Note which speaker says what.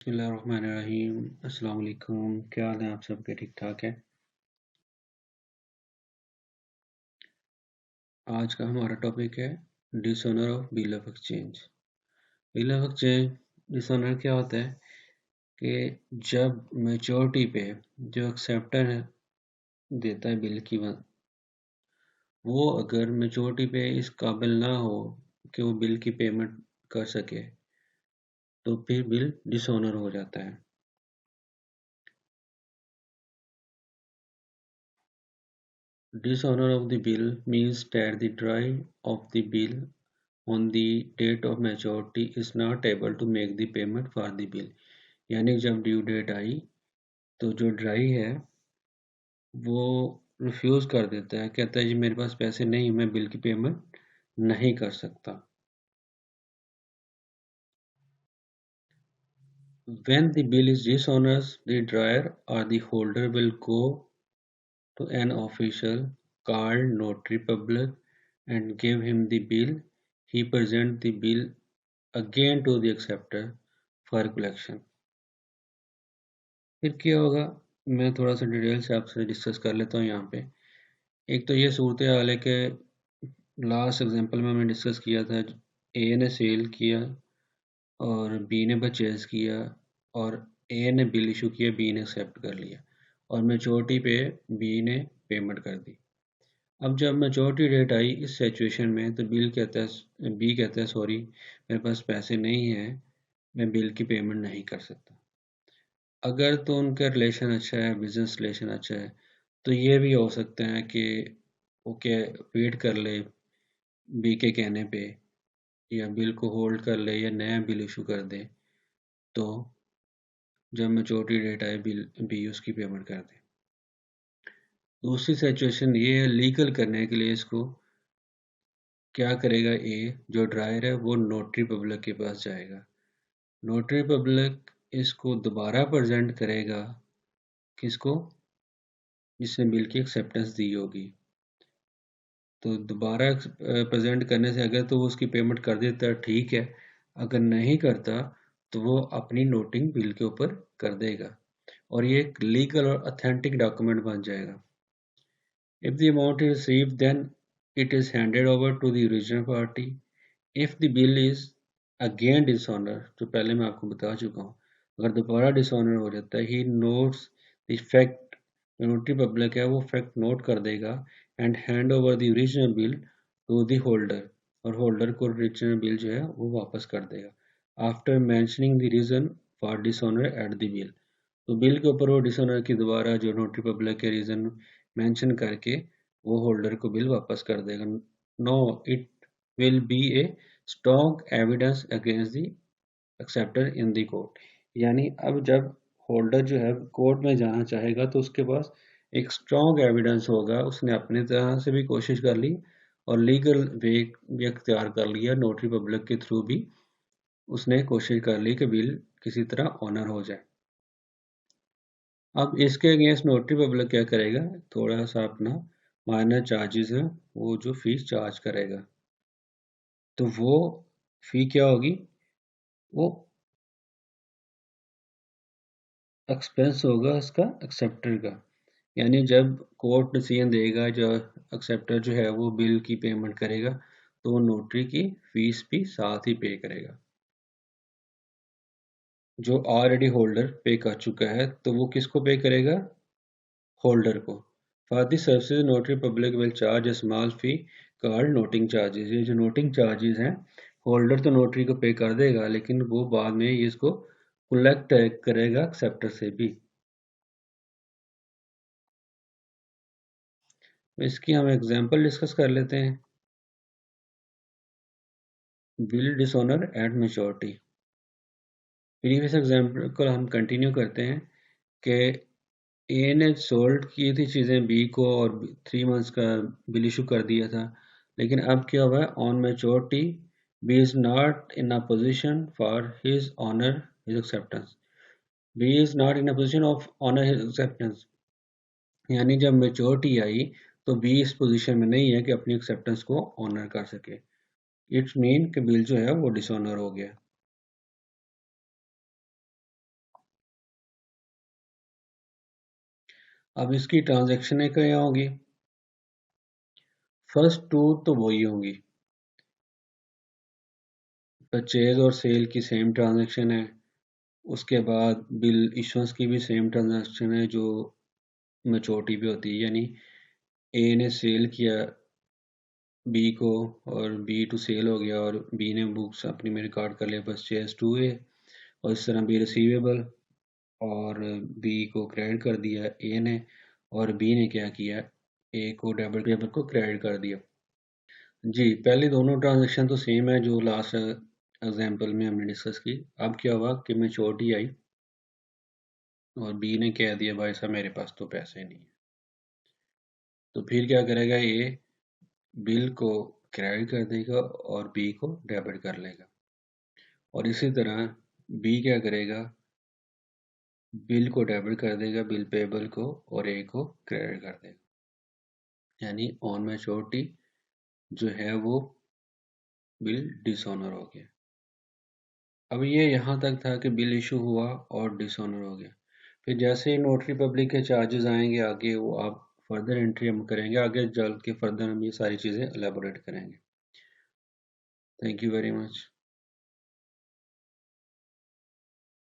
Speaker 1: बिस्मिल्लाहिर्रहमानिर्रहीम। अस्सलाम वालेकुम। क्या हाल है आप सबके? ठीक ठाक है। आज का हमारा टॉपिक है dishonour of bill of exchange. Bill of exchange dishonour क्या होता है कि जब मैच्योरिटी पे जो एक्सेप्टर देता है बिल की वो अगर मैच्योरिटी पे इस काबिल ना हो कि वो बिल की पेमेंट कर सके तो फिर बिल डिसऑनर हो जाता है। Dishonor of the bill means that the drawee of the bill on the date of maturity is not able to make the payment for the bill। यानी जब ड्यू डेट आई तो जो ड्राई है वो refuse कर देता है, कहता है जी मेरे पास पैसे नहीं, मैं बिल की पेमेंट नहीं कर सकता। When the bill is dishonest, the drawer or the holder will go to an official called notary public and give him the bill. He presents the bill again to the acceptor for collection। फिर क्या होगा, मैं थोड़ा सा detail से आपसे discuss कर लेता हूँ यहाँ पे। एक तो ये सूरत हाल है कि लास्ट एग्जांपल में हमने डिस्कस किया था, ए ने सेल किया और बी ने परचेज किया और ए ने बिल इशू किया, बी ने एक्सेप्ट कर लिया और मैच्योरिटी पे बी ने पेमेंट कर दी। अब जब मैच्योरिटी डेट आई इस सिचुएशन में तो बी कहता है सॉरी मेरे पास पैसे नहीं है, मैं बिल की पेमेंट नहीं कर सकता। अगर तो उनका रिलेशन अच्छा है, बिजनेस रिलेशन अच्छा है, तो ये भी हो सकता है कि ओके वेट कर ले बी के कहने पे या बिल को होल्ड कर ले या नया बिल इशू कर दे, तो जब मैच्योरिटी डेट आए बिल बी उसकी पेमेंट कर दे। दूसरी सिचुएशन ये है, लीगल करने के लिए इसको क्या करेगा, ए जो ड्रायर है वो नोटरी पब्लिक के पास जाएगा। नोटरी पब्लिक इसको दोबारा प्रेजेंट करेगा, किसको, जिसने बिल की एक्सेप्टेंस दी होगी। तो दोबारा प्रेजेंट करने से अगर तो वो उसकी पेमेंट कर देता है ठीक है, अगर नहीं करता तो वो अपनी नोटिंग बिल के ऊपर कर देगा और ये एक लीगल और ऑथेंटिक डॉक्यूमेंट बन जाएगा। If the amount is received, then it is handed over to the original party. If the bill is again dishonor, जो पहले मैं आपको बता चुका हूँ, अगर दोबारा डिसऑनर हो जाता है, he notes the fact, जो नोटरी पब्लिक है वो फैक्ट नोट कर देगा and hand over the original bill to the holder, और होल्डर को ओरिजिनल बिल जो है वो वापस कर देगा after mentioning the reason for dishonour at the bill. तो बिल के ऊपर वो डिसऑनर की दोबारा जो नोटरी पब्लिक के रीजन मेंशन करके वो होल्डर को बिल वापस कर देगा। No it will be a strong evidence against the acceptor in the court. यानी अब जब होल्डर जो है कोर्ट में जाना चाहेगा तो उसके पास एक स्ट्रॉन्ग एविडेंस होगा, उसने अपनी तरह से भी कोशिश कर ली और लीगल वे भी अख्तियार कर लिया, नोटरी पब्लिक के थ्रू भी उसने कोशिश कर ली कि बिल किसी तरह ऑनर हो जाए। अब इसके अगेंस्ट नोटरी पब्लिक क्या करेगा, थोड़ा सा अपना माइनर चार्जेस है वो जो फीस चार्ज करेगा, तो वो फी क्या होगी, वो एक्सपेंस होगा इसका एक्सेप्टर का। यानी जब कोर्ट डिसीजन देगा, जो एक्सेप्टर जो है वो बिल की पेमेंट करेगा तो वो नोटरी की फीस भी साथ ही पे करेगा। जो ऑलरेडी होल्डर पे कर चुका है तो वो किसको पे करेगा, होल्डर को। For this services notary public will charge a small fee called noting charges. ये जो नोटिंग चार्जेस हैं, होल्डर तो नोटरी को पे कर देगा लेकिन वो बाद में ये इसको कलेक्ट करेगा एक्सेप्टर से भी। तो इसकी हम एग्जांपल डिस्कस कर लेते हैं। Bill dishonour at maturity. Previous example को हम कंटिन्यू करते हैं कि ए ने सोल्ड की थी चीज़ें बी को और 3 मंथ्स का बिल इशू कर दिया था, लेकिन अब क्या हुआ है, on maturity B is not in a position for his honour his acceptance. B is not in a position of honour his acceptance, यानी जब मैच्योरिटी आई तो बी इस पोजीशन में नहीं है कि अपनी एक्सेप्टेंस को ऑनर कर सके। इट्स मीन कि बिल जो है वो डिसऑनर हो गया। अब इसकी ट्रांजैक्शनें क्या होगी? फर्स्ट टू तो वही होंगी, परचेज और सेल की सेम ट्रांजैक्शन है। उसके बाद बिल इशुएंस की भी सेम ट्रांजैक्शन है जो मैच्योरिटी पे होती है, यानी ए ने सेल किया बी को और बी टू सेल हो गया और बी ने बुक्स अपनी में रिकॉर्ड कर लिया परचेज टू ए, और इस तरह बी रिसीवेबल और बी को क्रेडिट कर दिया ए ने, और बी ने क्या किया, ए को डेबिट पेबल को क्रेडिट कर दिया। जी, पहले दोनों ट्रांजैक्शन तो सेम है जो लास्ट एग्जांपल में हमने डिस्कस की। अब क्या हुआ कि मैच्योरिटी आई और बी ने कह दिया भाई साहब मेरे पास तो पैसे नहीं है, तो फिर क्या करेगा, ए बिल को क्रेडिट कर देगा और बी को डेबिट कर लेगा, और इसी तरह बी क्या करेगा, बिल को डेबिट कर देगा, बिल पेबल को, और ए को क्रेडिट कर देगा, यानी ऑन मैच्योरिटी जो है वो बिल डिसऑनर हो गया। अब ये यहाँ तक था कि बिल इशू हुआ और डिसऑनर हो गया। फिर जैसे ही नोटरी पब्लिक के चार्जेस आएंगे आगे, वो आप फर्दर एंट्री हम करेंगे, आगे चल के फर्दर हम ये सारी चीज़ें एलेबोरेट करेंगे। Thank you very much.